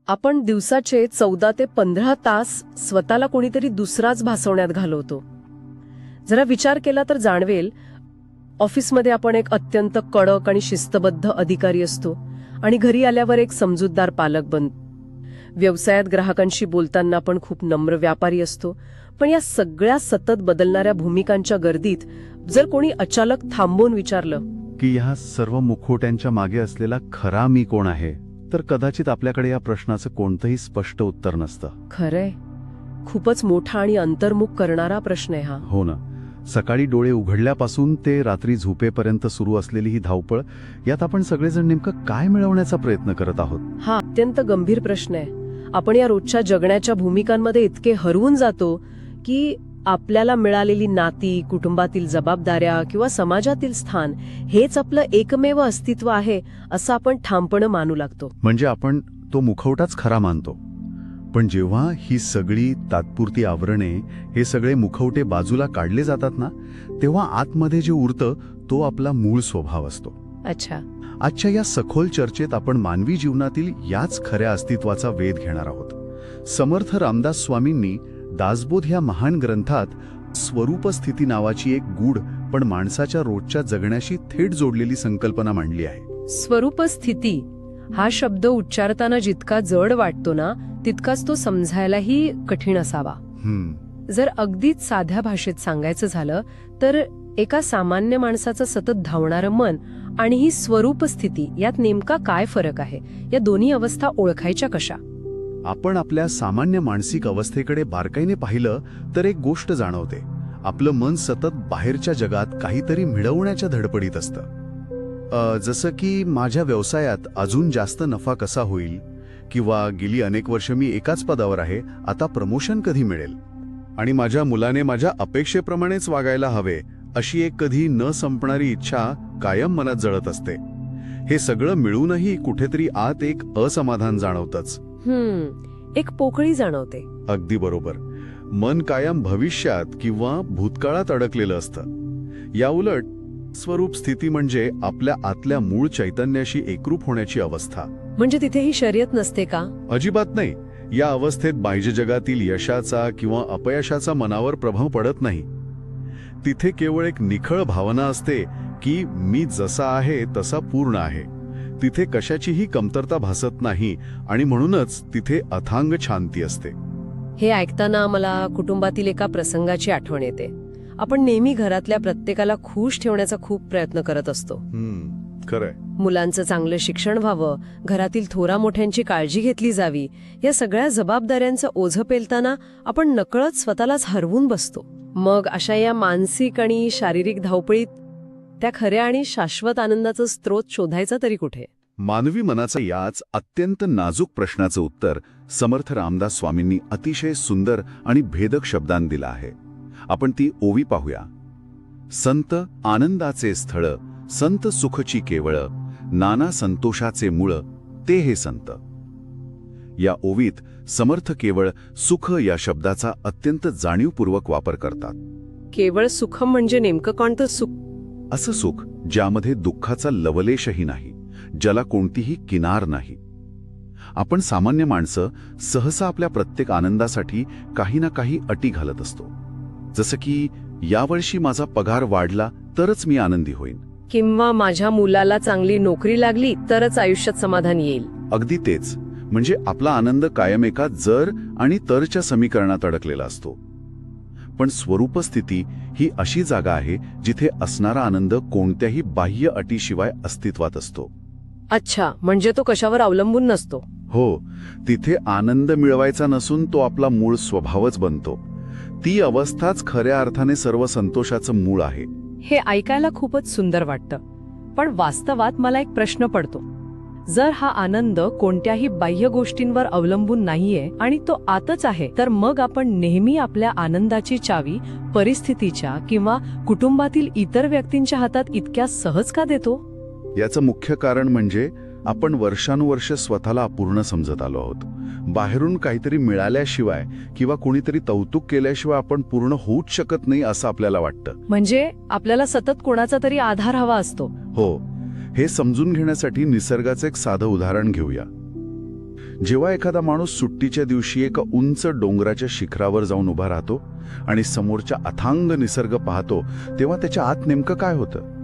आपण दिवसाचे 14 ते 15 तास स्वतःला कोणीतरी दुसराच भासवण्यात घालवतो. जरा विचार केला तर जाणवेल, ऑफिसमध्ये आपण एक अत्यंत कडक आणि शिस्तबद्ध अधिकारी असतो आणि घरी आल्यावर एक समजूतदार पालक बनतो. व्यवसायात ग्राहकांशी बोलताना आपण खूप नम्र व्यापारी असतो. पण या सगळ्या सतत बदलणाऱ्या भूमिकांच्या गर्दीत जर कोणी अचानक थांबून विचारलं की ह्या सर्व मुखवट्यांच्या मागे असलेला खरा मी कोण आहे, तर कदाचित आपल्याकडे या प्रश्नाचं कोणतंही स्पष्ट उत्तर नसतं. खरंय, खूपच मोठा आणि अंतर्मुख करणारा प्रश्न आहे हा. हो ना. सकाळी डोळे उघडल्यापासून ते रात्री झोपेपर्यंत सुरू असलेली ही धावपळ, यात आपण सगळेजण नेमकं काय मिळवण्याचा प्रयत्न करत आहोत? हा अत्यंत गंभीर प्रश्न आहे. आपण या रोजच्या जगण्याच्या भूमिकांमध्ये इतके हरवून जातो की आपल्याला मिळालेली नाती, कुटुंबातील जबाबदाऱ्या किंवा समाजातील स्थान हेच आपलं एकमेव अस्तित्व आहे असं आपण ठामपणे मानू लागतो. म्हणजे आपण तो मुखवटाच खरा मानतो. पण जेव्हा ही सगळी तात्पुरती आवरणे, हे सगळे मुखवटे बाजूला काढले जातात ना, तेव्हा आतमध्ये जे उरतं तो आपला मूळ स्वभाव असतो. अच्छा. आजच्या या सखोल चर्चेत आपण मानवी जीवनातील याच खऱ्या अस्तित्वाचा वेध घेणार आहोत. समर्थ रामदास स्वामींनी दासबोध ह्या महान ग्रंथात स्वरूपस्थिती नावाची एक गूढ पण माणसाच्या रोजच्या जगण्याशी थेट जोडलेली संकल्पना मांडली आहे. स्वरूपस्थिती हा शब्द उच्चारताना जितका जड वाटतो ना, तितकाच तो समजायलाही कठीण असावा. जर अगदीच साध्या भाषेत सांगायचं झालं तर एका सामान्य माणसाचं सतत धावणारं मन आणि ही स्वरूपस्थिती यात नेमका काय फरक आहे? या दोन्ही अवस्था ओळखायच्या कशा? आपण आपल्या सामान्य मानसिक अवस्थेकडे बारकाईने पाहिलं तर एक गोष्ट जाणवते. आपलं मन सतत बाहेरच्या जगात काहीतरी मिळवण्याच्या धडपडीत असतं. जसं की माझ्या व्यवसायात अजून जास्त नफा कसा होईल, किंवा गेली अनेक वर्ष मी एकाच पदावर आहे, आता प्रमोशन कधी मिळेल, आणि माझ्या मुलाने माझ्या अपेक्षेप्रमाणेच वागायला हवे अशी एक कधी न संपणारी इच्छा कायम मनात जळत असते. हे सगळं मिळूनही कुठेतरी आत एक असमाधान जाणवतंच. एक पोकळी जाणवते. अगदी बरोबर. मन कायम भविष्यात किंवा भूतकाळात अडकलेलं असतं. याउलट स्वरूप स्थिती म्हणजे आपल्या आतल्या मूळ चैतन्याशी एकरूप होण्याची अवस्था. म्हणजे तिथेही शर्यत नसते का? अजिबात नाही. या अवस्थेत बाह्य जगातील यशाचा किंवा अपयशाचा मनावर प्रभाव पडत नाही. तिथे केवळ एक निखळ भावना असते की मी जसा आहे तसा पूर्ण आहे. तिथे कशाचीही कमतरता भासत नाही आणि म्हणूनच तिथे अथांग शांती असते. हे ऐकताना मला कुटुंबातील एका प्रसंगाची आठवण येते. आपण नेहमी घरातल्या प्रत्येकाला खुश ठेवण्याचा खूप प्रयत्न करत असतो. खरंय. मुलांचं चांगलं शिक्षण व्हावं, घरातील थोरा मोठ्यांची काळजी घेतली जावी, या सगळ्या जबाबदाऱ्यांचं ओझं पेलताना आपण नकळत स्वतःलाच हरवून बसतो. मग अशा या मानसिक आणि शारीरिक धावपळीत त्या खऱ्या आणि शाश्वत आनंदाचं स्रोत शोधायचा तरी कुठे? मानवी मनाचा याच अत्यंत नाजूक प्रश्नाचं उत्तर समर्थ रामदास स्वामींनी अतिशय सुंदर आणि भेदक शब्दांत दिलं आहे. आपण ती ओवी पाहूया. संत आनंदाचे स्थळ, संत सुखची केवळ, नाना संतोषाचे मूळ, ते हे संत. या ओवीत समर्थ केवळ सुख या शब्दाचा अत्यंत जाणीवपूर्वक वापर करतात. केवळ सुख म्हणजे नेमकं कोणतं सुख? असं सुख ज्यामध्ये दुःखाचा लवलेशही नाही, ज्याला कोणतीही किनार नाही. आपण सामान्य माणसं सहसा आपल्या प्रत्येक आनंदासाठी काही ना काही अटी घालत असतो. जसं की यावर्षी माझा पगार वाढला तरच मी आनंदी होईन, किंवा माझ्या मुलाला चांगली नोकरी लागली तरच आयुष्यात समाधान येईल. अगदी तेच. म्हणजे आपला आनंद कायम एका जर आणि तरच्या समीकरणात अडकलेला असतो. पण स्वरूपस्थिती ही अशी जागा आहे जिथे असणारा आनंद कोणत्याही बाह्य अटीशिवाय अस्तित्वात असतो. अच्छा, म्हणजे तो कशावर अवलंबून नसतो. हो, तिथे आनंद मिळवायचा नसून तो आपला मूळ स्वभावच बनतो. ती अवस्थाच खऱ्या अर्थाने सर्व संतोषाचं मूळ आहे. हे ऐकायला खूपच सुंदर वाटतं. पण वास्तवात मला एक प्रश्न पडतो. जर हा आनंद कोणत्याही बाह्य गोष्टींवर अवलंबून नाहीये आणि तो आतच आहे, तर मग आपण नेहमी आपल्या आनंदाची चावी परिस्थितीच्या किंवा कुटुंबातील इतर व्यक्तींच्या हातात इतक्या सहज का देतो? याचं मुख्य कारण म्हणजे आपण वर्षानुवर्ष स्वतःला अपूर्ण समजत आलो आहोत. बाहेरून काहीतरी मिळाल्याशिवाय किंवा कोणीतरी कौतुक केल्याशिवाय आपण पूर्ण होऊच शकत नाही असं आपल्याला वाटतं. म्हणजे आपल्याला सतत कोणाचा तरी आधार हवा असतो. हो. हे समजून घेण्यासाठी निसर्गाचं एक साधं उदाहरण घेऊया. जेव्हा एखादा माणूस सुट्टीच्या दिवशी एका उंच डोंगराच्या शिखरावर जाऊन उभा राहतो आणि समोरच्या अथांग निसर्ग पाहतो, तेव्हा त्याच्या आत नेमकं काय होतं?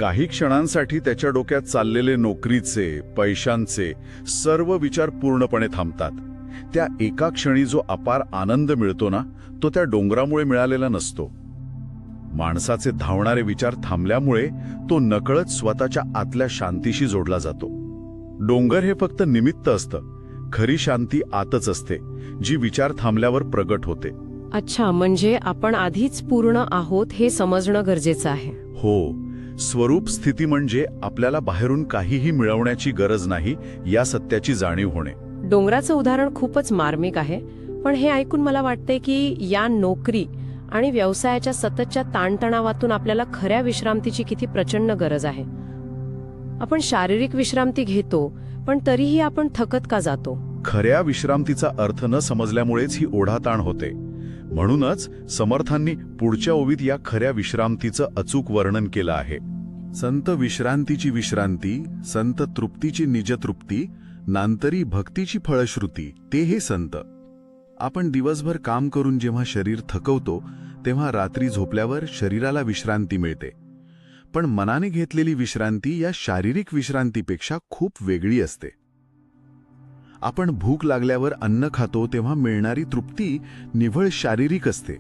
काही क्षणांसाठी त्याच्या डोक्यात चाललेले नोकरीचे, पैशांचे सर्व विचार पूर्णपणे थांबतात. त्या एका क्षणी जो अपार आनंद मिळतो ना, तो त्या डोंगरामुळे मिळालेला नसतो. माणसाचे धावणारे विचार थांबल्यामुळे तो नकळत स्वतःच्या आतल्या शांतीशी जोडला जातो. डोंगर हे फक्त निमित्त असतं. खरी शांती आतच असते, जी विचार थांबल्यावर प्रगट होते. अच्छा, म्हणजे आपण आधीच पूर्ण आहोत हे समजणं गरजेचं आहे. हो, स्वरूप स्थिती म्हणजे आपल्याला बाहेरून काहीही मिळवण्याची गरज नाही या सत्याची जाणीव होणे. डोंगराचं उदाहरण खूपच मार्मिक आहे, पण हे ऐकून मला वाटतंय की या नोकरी आणि व्यवसायाच्या सततच्या ताणतणावातून आपल्याला खऱ्या विश्रांतीची किती प्रचंड गरज आहे. आपण शारीरिक विश्रांती घेतो, पण तरीही आपण थकत का जातो? खऱ्या विश्रांतीचा अर्थ न समजल्यामुळेच ही ओढाताण होते. म्हणूनच समर्थांनी पुढच्या ओवीत या खऱ्या विश्रांतीचं अचूक वर्णन केलं आहे. संत विश्रांतीची विश्रांती, संत तृप्तीची निजतृप्ती, नांतरी भक्तीची फळश्रुती, ते हे संत. आपण दिवसभर काम करून जेव्हा शरीर थकवतो, तेव्हा रात्री झोपल्यावर शरीराला विश्रांती मिळते. पण मनाने घेतलेली विश्रांती या शारीरिक विश्रांतीपेक्षा खूप वेगळी असते. आपण भूक लागल्यावर अन्न खातो तेव्हा मिळणारी तृप्ती निव्वळ शारीरिक असते,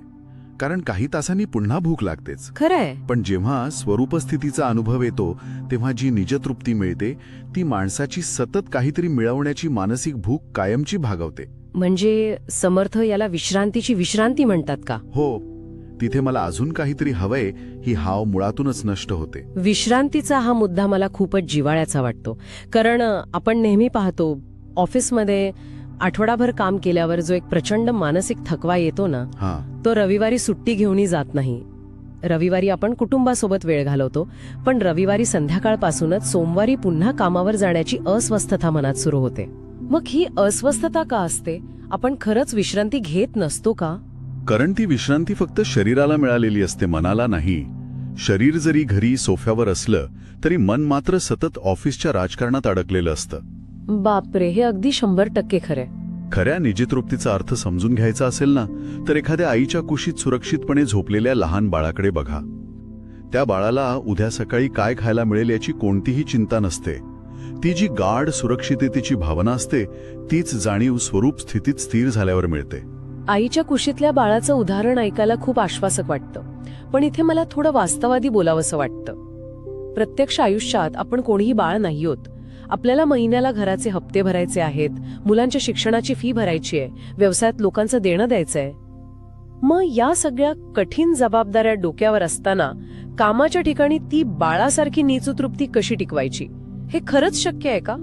कारण काही तासांनी पुन्हा भूक लागतेच. खरंय. पण जेव्हा स्वरूपस्थितीचा अनुभव येतो, तेव्हा जी निजतृप्ती मिळते ती माणसाची सतत काहीतरी मिळवण्याची मानसिक भूक कायमची भागवते. म्हणजे समर्थ याला विश्रांतीची विश्रांती म्हणतात का? हो, तिथे मला अजून काहीतरी हवंय ही हाव मुळातूनच नष्ट होते. विश्रांतीचा हा मुद्दा मला खूपच जिव्हाळ्याचा वाटतो, कारण आपण नेहमी पाहतो ऑफिसमध्ये आठवडाभर काम केल्यावर जो एक प्रचंड मानसिक थकवा येतो ना, तो रविवारी सुट्टी घेऊनही जात नाही. रविवारी आपण कुटुंबासोबत वेळ घालवतो, पण रविवारी संध्याकाळपासूनच सोमवारी पुन्हा कामावर जाण्याची अस्वस्थता मनात सुरू होते. मग ही अस्वस्थता का असते? आपण खरंच विश्रांती घेत नसतो का? कारण ती विश्रांती फक्त शरीराला मिळालेली असते, मनाला नाही. शरीर जरी घरी सोफ्यावर असलं तरी मन मात्र सतत ऑफिसच्या राजकारणात अडकलेलं असतं. बापरे, हे अगदी 100% खरंय. खऱ्या निजतृप्तीचा अर्थ समजून घ्यायचा असेल ना, तर एखाद्या आईच्या कुशीत सुरक्षितपणे झोपलेल्या लहान बाळाकडे बघा. त्या बाळाला उद्या सकाळी काय खायला मिळेल याची कोणतीही चिंता नसते. ती जी गाढ सुरक्षिततेची भावना असते, तीच जाणीव स्वरूप स्थितीत स्थिर झाल्यावर मिळते. आईच्या कुशीतल्या बाळाचं उदाहरण ऐकायला खूप आश्वासक वाटतं, पण इथे मला थोडं वास्तवादी बोलावंसं वाटतं. प्रत्यक्ष आयुष्यात आपण कोणीही बाळ नाही होत. आपल्याला महिन्याला घराचे हप्ते भरायचे आहेत, मुलांच्या शिक्षणाची फी भरायची आहे, व्यवसायात लोकांचं देणं द्यायचंय. मग या सगळ्या कठीण जबाबदाऱ्या डोक्यावर असताना कामाच्या ठिकाणी ती बाळासारखी निजतृप्ती कशी टिकवायची, हे खरंच शक्य आहे का?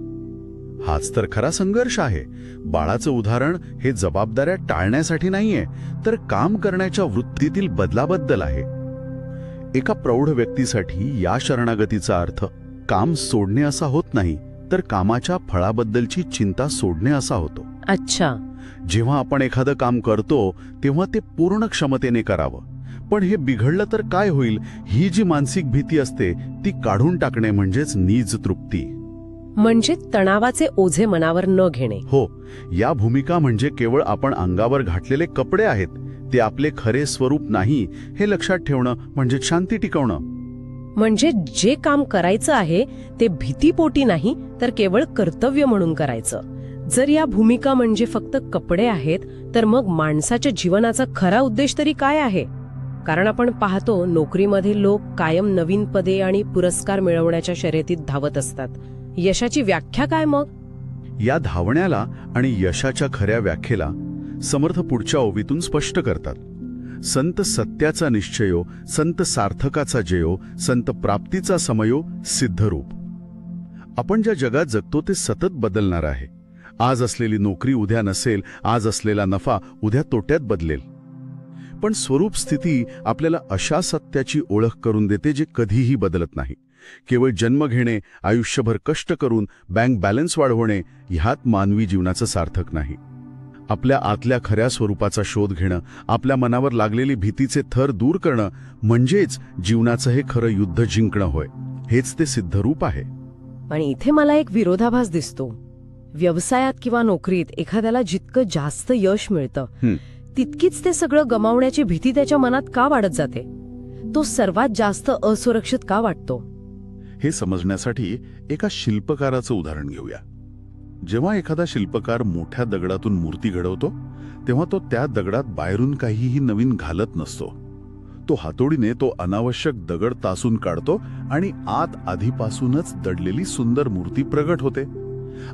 हाच तर खरा संघर्ष आहे. बाळाचं उदाहरण हे जबाबदाऱ्या टाळण्यासाठी नाहीये, तर काम करण्याच्या वृत्तीतील बदलाबद्दल आहे. एका प्रौढ व्यक्तीसाठी या शरणागतीचा अर्थ काम सोडणे असा होत नाही, तर कामाच्या फळाबद्दलची चिंता सोडणे असा होतो. अच्छा. जेव्हा आपण एखादं काम करतो तेव्हा ते पूर्ण क्षमतेने करावं, पण हे बिघडलं तर काय होईल ही जी मानसिक भीती असते ती काढून टाकणे म्हणजेच निजतृप्ती. म्हणजे तणावाचे ओझे मनावर न घेणे. हो, या भूमिका म्हणजे केवळ आपण अंगावर घातलेले कपडे आहेत, ते आपले खरे स्वरूप नाही हे लक्षात ठेवणं म्हणजे शांती टिकवणं. म्हणजे जे काम करायचं आहे ते भीतीपोटी नाही, तर केवळ कर्तव्य म्हणून करायचं. जर या भूमिका म्हणजे फक्त कपडे आहेत, तर मग माणसाच्या जीवनाचा खरा उद्देश तरी काय आहे? कारण आपण पाहतो नोकरीमध्ये लोक कायम नवीन पदे आणि पुरस्कार मिळवण्याच्या शर्यतीत धावत असतात. यशाची व्याख्या काय मग? या धावण्याला आणि यशाच्या खऱ्या व्याख्येला समर्थ पुढच्या ओवीतून स्पष्ट करतात. संत सत्याचा निश्चयो, संत सार्थकाचा जयो, संत प्राप्तीचा समयो, सिद्धरूप. आपण ज्या जगात जगतो ते सतत बदलणार आहे. आज असलेली नोकरी उद्या नसेल, आज असलेला नफा उद्या तोट्यात बदलेल. पण स्वरूप स्थिती आपल्याला अशा सत्याची ओळख करून देते जे कधीही बदलत नाही. केवळ जन्म घेणे, आयुष्यभर कष्ट करून बँक बॅलन्स वाढवणे ह्यात मानवी जीवनाचं सार्थक नाही. आपल्या आतल्या खऱ्या स्वरूपाचा शोध घेणं, आपल्या मनावर लागलेली भीतीचे थर दूर करणं म्हणजेच जीवनाचं हे खरं युद्ध जिंकणं होय. हेच ते सिद्धरूप आहे. आणि इथे मला एक विरोधाभास दिसतो. व्यवसायात किंवा नोकरीत एखाद्याला जितकं जास्त यश मिळतं हं. तितकीच ते सगळं गमावण्याची भीती त्याच्या मनात का वाढत जाते? तो सर्वात जास्त असुरक्षित का वाटतो? हे समजण्यासाठी एका शिल्पकाराचं उदाहरण घेऊया. जेव्हा एखादा शिल्पकार मोठ्या दगडातून मूर्ती घडवतो तेव्हा तो त्या दगडात बाहेरून काहीही नवीन घालत नसतो. तो हातोडीने तो अनावश्यक दगड तासून काढतो आणि आत आधीपासूनच दडलेली सुंदर मूर्ती प्रगट होते.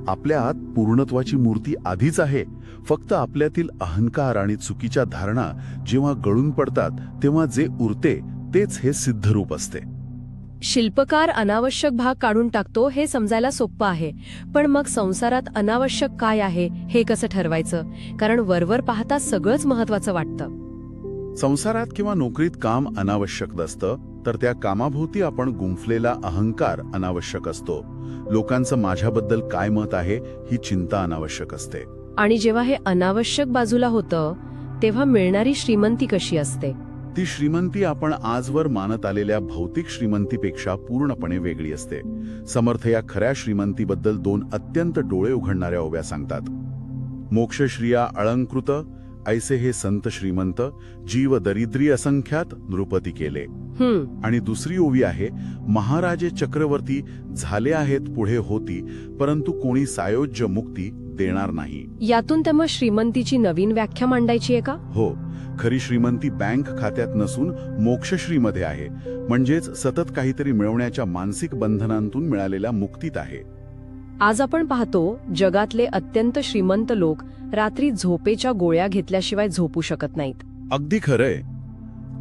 आपल्या आत पूर्णत्वाची मूर्ती आधीच आहे. फक्त आपल्यातील अहंकार आणि चुकीच्या धारणा जेव्हा गळून पडतात तेव्हा जे उरते तेच हे सिद्ध रूप असते. शिल्पकार अनावश्यक भाग काढून टाकतो हे समजायला सोपं आहे, पण मग संसारात अनावश्यक काय आहे हे कसं ठरवायचं? कारण वरवर पाहता सगळंच महत्वाचं वाटतं. संसारात किंवा नोकरीत काम अनावश्यक असतं तर त्या कामाभोवती आपण गुंफलेला अहंकार अनावश्यक असतो. लोकांचं माझ्याबद्दल काय मत आहे ही चिंता अनावश्यक असते. आणि जेव्हा हे अनावश्यक बाजूला होतं तेव्हा मिळणारी श्रीमंती कशी असते? ती श्रीमंती आपण आजवर मानत आलेल्या भौतिक श्रीमंतीपेक्षा पूर्णपणे वेगळी असते. समर्थ या खऱ्या श्रीमंतीबद्दल 2 अत्यंत डोळे उघडणाऱ्या ओव्या सांगतात. मोक्षश्रिया अलंकृत ऐसे हे संत श्रीमंत, जीव दरिद्री असंख्यात नृपती केले. आणि दुसरी ओवी आहे, महाराजे चक्रवर्ती झाले आहेत पुढे होती, परंतु कोणी सायोज्य मुक्ती देणार नाही. यातून त्यामुळे श्रीमंतीची नवीन व्याख्या मांडायची आहे का? हो, खरी श्रीमंती बँक खात्यात नसून मोक्षश्रीमध्ये आहे. म्हणजेच सतत काहीतरी मिळवण्याच्या मानसिक बंधनांतून मिळालेल्या मुक्तीत आहे. आज आपण पाहतो जगातले अत्यंत श्रीमंत लोक रात्री झोपेच्या गोळ्या घेतल्याशिवाय झोपू शकत नाहीत. अगदी खरंय.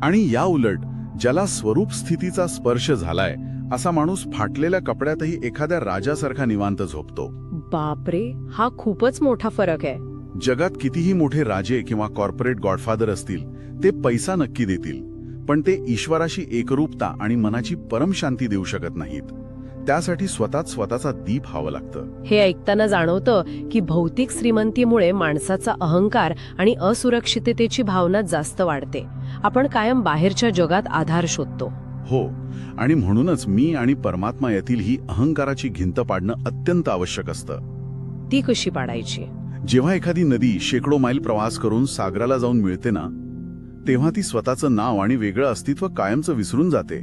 आणि या उलट ज्याला स्वरूप स्थितीचा स्पर्श झालाय असा माणूस फाटलेल्या कपड्यातही एखाद्या राजासारखा निवांत झोपतो. बापरे, हा खूपच मोठा फरक आहे. जगात कितीही मोठे राजे किंवा कॉर्पोरेट गॉडफादर असतील, ते पैसा नक्की देतील, पण ते ईश्वराशी एकरूपता आणि मनाची परमशांती देऊ शकत नाहीत. त्यासाठी स्वतःचा दीप हवं लागतं. हे ऐकताना जाणवतं की भौतिक श्रीमंतीमुळे माणसाचा अहंकार आणि असुरक्षिततेची भावना जास्त वाढते. आपण कायम बाहेरच्या जगात आधार शोधतो. हो, आणि म्हणूनच मी आणि परमात्मा यातील ही अहंकाराची भिंत पाडणं अत्यंत आवश्यक असतं. ती कशी पाडायची? जेव्हा एखादी नदी शेकडो मैल प्रवास करून सागराला जाऊन मिळते ना, तेव्हा ती स्वतःचं नाव आणि वेगळं अस्तित्व कायमचं विसरून जाते.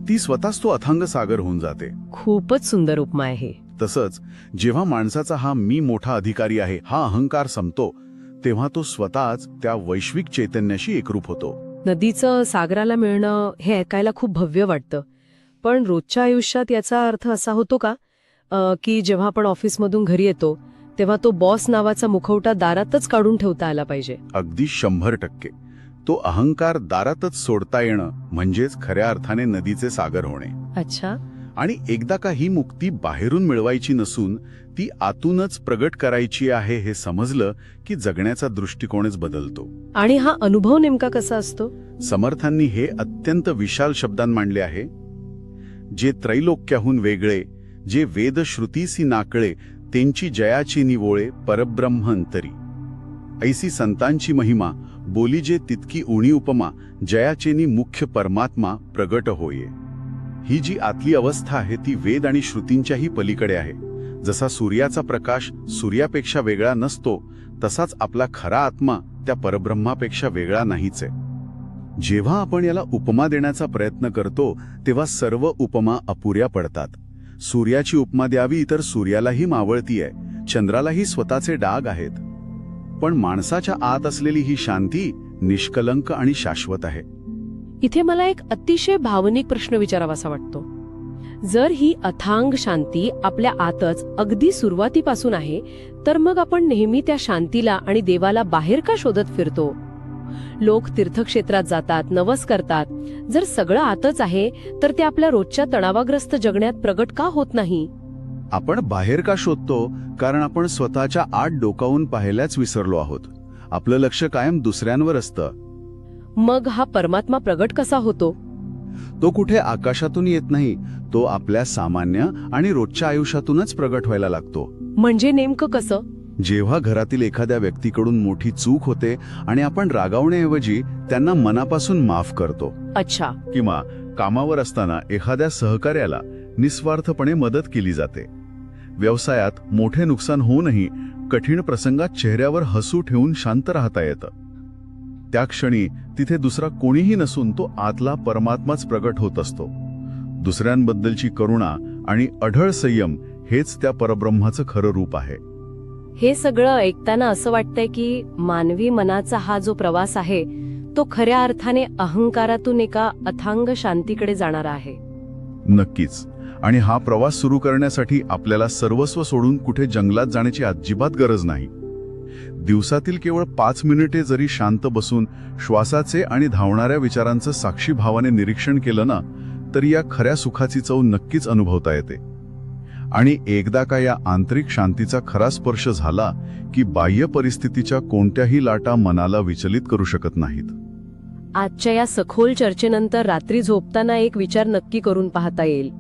ती स्वतःच तो अथांग सागर होऊन जाते. खूपच सुंदर उपमा आहे. तसंच जेव्हा माणसाचा हा मी मोठा अधिकारी आहे हा अहंकार संपतो, तेव्हा तो स्वतःच त्या वैश्विक चैतन्याशी एकरूप होतो. नदीचं सागराला मिळणं हे ऐकायला खूप भव्य वाटतं, पण रोजच्या आयुष्यात याचा अर्थ असा होतो का की जेव्हा आपण ऑफिसमधून घरी येतो तेव्हा तो बॉस नावाचा मुखवटा दारातच काढून ठेवता आला पाहिजे? अगदी 100%. तो अहंकार दारातच सोडता येणं म्हणजेच खऱ्या अर्थाने नदीचे सागर होणे. अच्छा. आणि एकदा का ही मुक्ती बाहेरून मिळवायची नसून ती आतूनच प्रगट करायची आहे हे समजलं की जगण्याचा दृष्टिकोनच बदलतो. आणि हा अनुभव नेमका कसा असतो? समर्थांनी हे अत्यंत विशाल शब्दांत मांडले आहे. जे त्रैलोक्याहून वेगळे, जे वेदश्रुतीसी नाकळे, त्यांची जयाची निवोळे परब्रह्मंतरी. ऐसी संतांची महिमा बोली जे तितकी उणी उपमा, जयाचेनी मुख्य परमात्मा प्रगट होये. ही जी आतली अवस्था आहे ती वेद आणि श्रुतींच्याही पलीकडे आहे. जसा सूर्याचा प्रकाश सूर्यापेक्षा वेगळा नसतो, तसाच आपला खरा आत्मा त्या परब्रह्मापेक्षा वेगळा नाहीच आहे. जेव्हा आपण याला उपमा देण्याचा प्रयत्न करतो तेव्हा सर्व उपमा अपुऱ्या पडतात. सूर्याची उपमा द्यावी तर सूर्यालाही मावळती आहे, चंद्रालाही स्वतःचे डाग आहेत. पण माणसाच्या आत असलेली ही शांती निष्कलंक आणि शाश्वत आहे. इथे मला एक अतिशय भावनिक प्रश्न विचारावासा वाटतो. जर ही अथांग शांती आपल्या आतच अगदी सुरुवातीपासून आहे, तर मग आपण नेहमी त्या शांतीला आणि देवाला बाहेर का शोधत फिरतो? लोक तीर्थक्षेत्रात जातात, नवस करतात. जर सगळं आतच आहे तर ते आपल्या रोजच्या तणावाग्रस्त जगण्यात प्रगट का होत नाही? आपण बाहेर का शोधतो? कारण आपण स्वतःच्या आत डोकावून पाहायलाच विसरलो आहोत. आपलं लक्ष कायम दुसऱ्यांवर असतं. मग हा परमात्मा प्रगट कसा होतो? तो कुठे आकाशातून येत नाही, तो आपल्या सामान्य आणि रोजच्या आयुष्यातूनच प्रगट व्हायला लागतो. म्हणजे नेमकं कसं? जेव्हा घरातील एखाद्या व्यक्तीकडून मोठी चूक होते आणि आपण रागावण्याऐवजी त्यांना मनापासून माफ करतो. अच्छा. किंवा कामावर असताना एखाद्या सहकार्याला निस्वार्थपणे मदत केली जाते, व्यवसायात मोठे नुकसान होऊनही कठीण प्रसंगात चेहऱ्यावर हसू ठेवून शांत राहता येतं. त्या क्षणी तिथे दुसरा कोणीही नसून तो आतला परमात्माच प्रगट होत असतो. दुसऱ्यांबद्दलची करुणा आणि अढळ संयम हेच त्या परब्रह्माचं खरं रूप आहे. हे सगळं ऐकताना असं वाटतंय की मानवी मनाचा हा जो प्रवास आहे तो खऱ्या अर्थाने अहंकारातून एका अथांग शांतीकडे जाणारा आहे. नक्कीच. आणि हा प्रवास सुरू करण्यासाठी आपल्याला सर्वस्व सोडून कुठे जंगलात जाण्याची अजिबात गरज नाही. दिवसातील केवळ 5 मिनिटे जरी शांत बसून श्वासाचे आणि धावणाऱ्या विचारांचं साक्षीभावाने निरीक्षण केलं ना, तरी या खऱ्या सुखाची चव नक्कीच अनुभवता येते. आणि एकदा का या आंतरिक शांतीचा खरा स्पर्श झाला की बाह्य परिस्थितीच्या कोणत्याही लाटा मनाला विचलित करू शकत नाहीत. आजच्या या सखोल चर्चेनंतर रात्री झोपताना एक विचार नक्की करून पाहता येईल.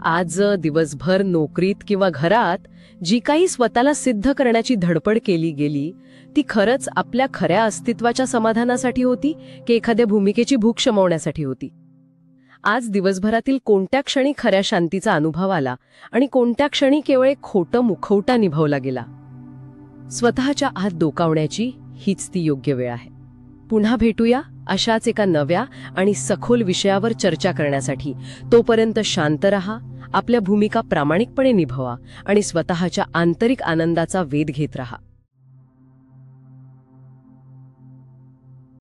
आज दिवसभर नोकरीत किंवा घरात जी काही स्वतःला सिद्ध करण्याची धडपड केली गेली ती खरंच आपल्या खऱ्या अस्तित्वाच्या समाधानासाठी होती की एखाद्या भूमिकेची भूक शमवण्यासाठी होती? आज दिवसभरातील कोणत्या क्षणी खऱ्या शांतीचा अनुभव आला आणि कोणत्या क्षणी केवळ एक खोटं मुखवटा निभावला गेला? स्वतःच्या आत डोकावण्याची हीच ती योग्य वेळ आहे. पुन्हा भेटूया अशाच एका नव्या आणि सखोल विषयावर चर्चा करण्यासाठी. तोपर्यंत शांत रहा, आपल्या भूमिका प्रामाणिकपणे निभवा आणि स्वतःच्या आंतरिक आनंदाचा वेध घेत रहा.